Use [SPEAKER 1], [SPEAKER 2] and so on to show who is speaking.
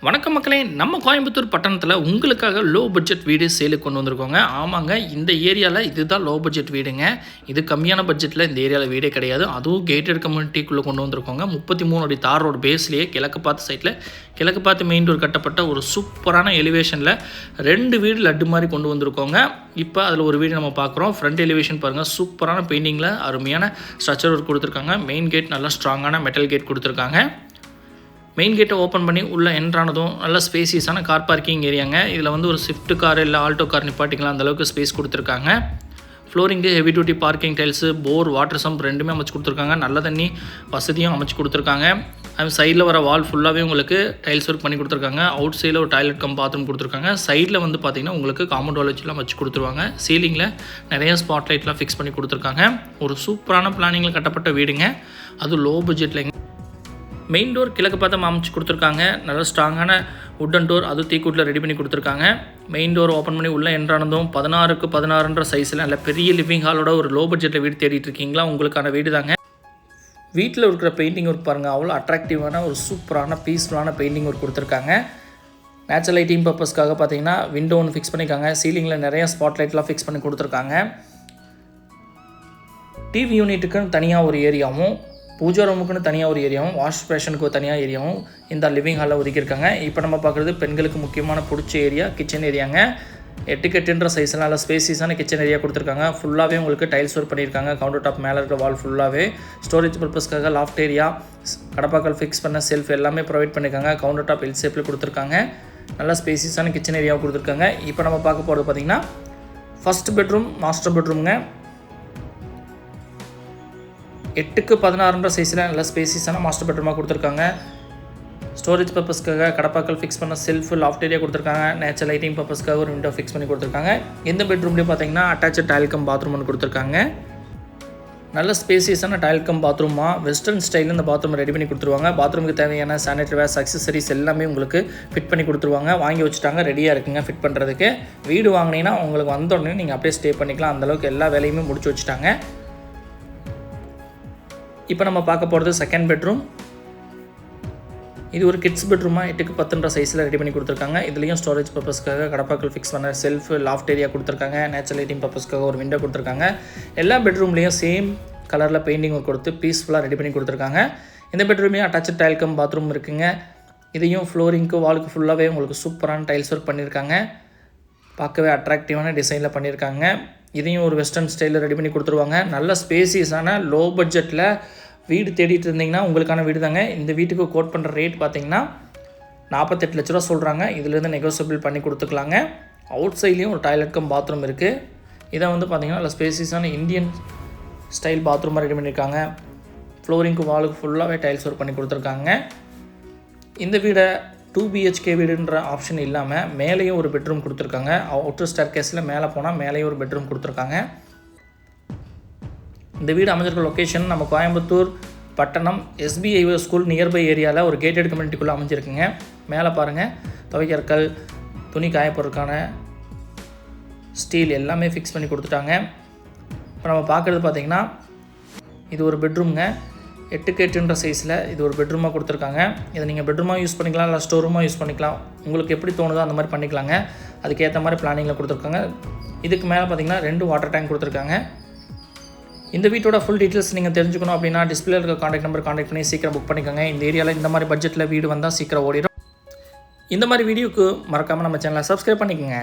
[SPEAKER 1] வணக்கம் மக்களே, நம்ம கோயம்புத்தூர் பட்டணத்தில் உங்களுக்காக லோ பட்ஜெட் வீடு சேலுக்கு கொண்டு வந்திருக்கோங்க. ஆமாங்க, இந்த ஏரியாவில் இதுதான் லோ பட்ஜெட் வீடுங்க. இது கம்மியான பட்ஜெட்டில் இந்த ஏரியாவில் வீடே கிடையாது. அதுவும் கேட்டட் கம்யூனிட்டிக்குள்ளே கொண்டு வந்திருக்கோங்க. 33 அடி தார் ரோடு பேஸ்லேயே கிழக்கு பார்த்து சைட்டில் கிழக்கு பார்த்து மெயின் டோர் கட்டப்பட்ட ஒரு சூப்பரான எலிவேஷனில் 2 வீடு லட்டு மாதிரி கொண்டு வந்திருக்கோங்க. இப்போ அதில் ஒரு வீடு நம்ம பார்க்குறோம். ஃப்ரண்ட் எலிவேஷன் பாருங்கள், சூப்பரான பெயிண்டிங்கில் அருமையான ஸ்ட்ரக்சர் ஒர்க் கொடுத்துருக்காங்க. மெயின் கேட் நல்லா ஸ்ட்ராங்கான மெட்டல் கேட் கொடுத்துருக்காங்க. மெயின் கேட்டை ஓப்பன் பண்ணி உள்ளே என்ட்ரானதும் நல்ல ஸ்பேசியஸான கார் பார்க்கிங் ஏரியாங்க. இதில் ஒரு ஸ்விஃப்ட் கார் இல்லை ஆல்டோ கார் நிப்பாட்டிக்கலாம், அந்தளவுக்கு ஸ்பேஸ் கொடுத்துருக்காங்க. ஃப்ளோரிங்கு heavy duty parking tiles, bore, water sump ரெண்டுமே அமைச்சு கொடுத்துருக்காங்க. நல்ல தண்ணி வசதியும் அமைச்சு கொடுத்துருக்காங்க. அது சைடில் வர வால் ஃபுல்லாகவே உங்களுக்கு டைல்ஸ் ஒர்க் பண்ணி கொடுத்துருக்காங்க. அவுட் சைடில் ஒரு டாய்லெட் கம் பாத்ரூம் கொடுத்துருக்காங்க. சைடில் பார்த்திங்கன்னா உங்களுக்கு காம்பவுண்ட் வால் வச்சுலாம் வச்சு கொடுத்துருவாங்க. சீலிங்கில் நிறைய ஸ்பாட் லைட்லாம் ஃபிக்ஸ் பண்ணி கொடுத்துருக்காங்க. ஒரு சூப்பரான பிளானிங்கில் கட்டப்பட்ட வீடுங்க, அது லோ பட்ஜெட்டில். மெயின் டோர் கிழக்கு பார்த்து அமைச்சு கொடுத்துருக்காங்க. நல்ல ஸ்ட்ராங்கான உட்டன் டோர், அது தீக்கூட்டில் ரெடி பண்ணி கொடுத்துருக்காங்க. மெயின் டோர் ஓப்பன் பண்ணி உள்ளே என்ட்ரானதும் 16க்கு 16ன்ற சைஸில் நல்ல பெரிய லிவிங் ஹாலோட ஒரு லோ பட்ஜெட்டில் வீடு தேடிட்டு இருக்கீங்களா? உங்களுக்கான வீடு தாங்க. வீட்டில் இருக்கிற பெயிண்டிங் ஒர்க் பாருங்கள், அவ்வளோ அட்ராக்டிவான ஒரு சூப்பரான பீஸ்ஃபுல்லான பெயிண்டிங் ஒர்க் கொடுத்துருக்காங்க. நேச்சுரல் லைட்டிங் பர்பஸ்க்காக பார்த்தீங்கன்னா விண்டோ ஒன்று ஃபிக்ஸ் பண்ணியிருக்காங்க. சீலிங்கில் நிறைய ஸ்பாட் லைட்லாம் ஃபிக்ஸ் பண்ணி கொடுத்துருக்காங்க. டிவி யூனிட்டுக்குன்னு தனியாக ஒரு ஏரியாவும், பூஜா ரூமுக்குன்னு தனியாக ஒரு ஏரியாவும், வாஷ் பேஷனுக்கு தனியாக ஏரியாவும் இந்த லிவிங் ஹாலில் ஒதுக்கியிருக்காங்க. இப்போ நம்ம பார்க்குறது பெண்களுக்கு முக்கியமான பிடிச்ச ஏரியா கிச்சன் ஏரியாங்க. 8x8ன்ற சைஸில் நல்ல ஸ்பேசியஸான கிச்சன் ஏரியா கொடுத்துருக்காங்க. ஃபுல்லாகவே உங்களுக்கு டைல்ஸ் ஒர்க் பண்ணியிருக்காங்க. கவுண்டர் டாப் மேலே இருக்கிற வால் ஃபுல்லாகவே ஸ்டோரேஜ் பர்பஸ்க்காக லாஃப்ட் ஏரியா, கடப்பாக்கள் ஃபிக்ஸ் பண்ண செல்ஃப் எல்லாமே ப்ரொவைட் பண்ணியிருக்காங்க. கவுண்டர் டாப் எல் ஷேப்பில் கொடுத்துருக்காங்க. நல்ல ஸ்பேசியஸான கிச்சன் ஏரியாவை கொடுத்துருக்காங்க. இப்போ நம்ம பார்க்க போகிறது பார்த்திங்கன்னா ஃபஸ்ட் பெட்ரூம், மாஸ்டர் பெட்ரூம்ங்க. 8க்கு 16ன்ற சைஸில் நல்ல ஸ்பேசியஸான மாஸ்டர் பெட்ரூமாக கொடுத்துருக்காங்க. ஸ்டோரேஜ் பர்பஸ்க்காக கடப்பாக்கள் ஃபிக்ஸ் பண்ண செல்ஃப், லாஃப்ட் ஏரியா கொடுத்துருக்காங்க. நேச்சுரல் லைட்டிங் பர்பஸ்க்காக ஒரு விண்டோ ஃபிக்ஸ் பண்ணி கொடுத்துருக்காங்க. இந்த பெட்ரூம்லேயே பார்த்தீங்கன்னா அட்டாச் டாய்லெட் கம் பாத்ரூம் ஒன்று கொடுத்துருக்காங்க. நல்ல ஸ்பேசியஸான டாய்லெட் கம் பாத்ரூமாக வெஸ்டர்ன் ஸ்டைலில் இந்த பாத்ரூம் ரெடி பண்ணி கொடுத்துருவாங்க. பாத்ரூமுக்கு தேவையான சானிட்டரி வேர்ஸ், அக்சசரிஸ் எல்லாமே உங்களுக்கு ஃபிட் பண்ணி கொடுத்துருவாங்க. வாங்கி வச்சுட்டாங்க, ரெடியாக இருக்குங்க ஃபிட் பண்ணுறதுக்கு. வீடு வாங்கினீங்கன்னா உங்களுக்கு வந்தோடனே நீங்கள் அப்படியே ஸ்டே பண்ணிக்கலாம். அந்தளவுக்கு எல்லா வேலையுமே முடிச்சு வச்சுட்டாங்க. இப்போ நம்ம பார்க்க போகிறது செகண்ட் பெட்ரூம். இது ஒரு கிட்ஸ் பெட்ரூமாக 8க்கு 10ன்ற சைஸில் ரெடி பண்ணி கொடுத்துருக்காங்க. இதுலேயும் ஸ்டோரேஜ் பர்பஸ்க்காக கடப்பாக்கள் ஃபிக்ஸ் பண்ண செல்ஃப், லாஃப்ட் ஏரியா கொடுத்துருக்காங்க. நேச்சுரல் லைட்டிங் பர்பஸ்க்காக ஒரு விண்டோ கொடுத்துருக்காங்க. எல்லா பெட்ரூம்லேயும் சேம் கலரில் பெயிண்டிங் கொடுத்து பீஸ்ஃபுல்லாக ரெடி பண்ணி கொடுத்துருக்காங்க. இந்த பெட்ரூம்லேயும் அட்டாச் டாய்லெட் கம் பாத்ரூம் இருக்குங்க. இதையும் ஃப்ளோரிங்க்கு வாலுக்கு ஃபுல்லாகவே உங்களுக்கு சூப்பரான டைல்ஸ் ஒர்க் பண்ணியிருக்காங்க. பார்க்கவே அட்ராக்டிவான டிசைனில் பண்ணியிருக்காங்க. இதையும் ஒரு வெஸ்டர்ன் ஸ்டைலில் ரெடி பண்ணி கொடுத்துருவாங்க. நல்ல ஸ்பேசியஸான லோ பட்ஜெட்டில் வீடு தேடிட்டு இருந்தீங்கன்னா உங்களுக்கான வீடு தாங்க. இந்த வீட்டுக்கு கோட் பண்ணுற ரேட் பார்த்திங்கன்னா 48 லட்ச ரூபா சொல்கிறாங்க. இதிலேருந்து நெகோசியபிள் பண்ணி கொடுத்துக்கலாங்க. அவுட் சைட்லேயும் ஒரு டாய்லெட் கம் பாத்ரூம் இருக்குது. இதை பார்த்திங்கன்னா நல்ல ஸ்பேசியஸான இந்தியன் ஸ்டைல் பாத்ரூமாக ரெடி பண்ணியிருக்காங்க. ஃப்ளோரிங்க்கு வாலுக்கு ஃபுல்லாகவே டைல்ஸ் ஒர்க் பண்ணி கொடுத்துருக்காங்க. இந்த வீடை 2 BHK வீடுன்ற ஆப்ஷன் இல்லாமல் மேலேயும் ஒரு பெட்ரூம் கொடுத்துருக்காங்க. அவுட்டர் ஸ்டேர் கேஸில் மேலே போனால் மேலேயும் ஒரு பெட்ரூம் கொடுத்துருக்காங்க. இந்த வீடு அமைஞ்சிருக்க லொக்கேஷன் நம்ம கோயம்புத்தூர் பட்டணம் SBI ஸ்கூல் நியர்பை ஏரியாவில் ஒரு கேட்டட் கம்யூனிட்டிக்குள்ளே அமைஞ்சிருக்குங்க. மேலே பாருங்கள், துவைக்கற்கள், துணி காயப்படுறதுக்கான ஸ்டீல் எல்லாமே ஃபிக்ஸ் பண்ணி கொடுத்துட்டாங்க. இப்போ நம்ம பார்க்குறது பார்த்திங்கன்னா இது ஒரு பெட்ரூம்ங்க. 8க்கு 8ன்ற சைஸில் இது ஒரு பெட்ரூமாக கொடுத்துருக்காங்க. இதை நீங்கள் பெட்ரூமாக யூஸ் பண்ணிக்கலாம், இல்லை ஸ்டோர் ரூமாக யூஸ் பண்ணிக்கலாம். உங்களுக்கு எப்படி தோணுதோ அந்த மாதிரி பண்ணிக்கலாங்க. அதுக்கேற்ற மாதிரி பிளானிங்கில் கொடுத்துருக்காங்க. இதுக்கு மேலே பார்த்திங்கன்னா 2 வாட்டர் டேங்க் கொடுத்துருக்காங்க. இந்த வீட்டோட ஃபுல் டீட்டெயில்ஸ் நீங்கள் தெரிஞ்சுக்கணும் அப்படின்னா டிஸ்பிளே இருக்க கான்டாக்ட் நம்பர் கான்டாக்ட் பண்ணி சீக்கிரம் புக் பண்ணிக்கோங்க. இந்த ஏரியாவில் இந்த மாதிரி பட்ஜெட்டில் வீடு வந்தால் சீக்கிரம் ஓடிடும். இந்த மாதிரி வீடியோக்கு மறக்காமல் நம்ம சேனலை சப்ஸ்கிரைப் பண்ணிக்கோங்க.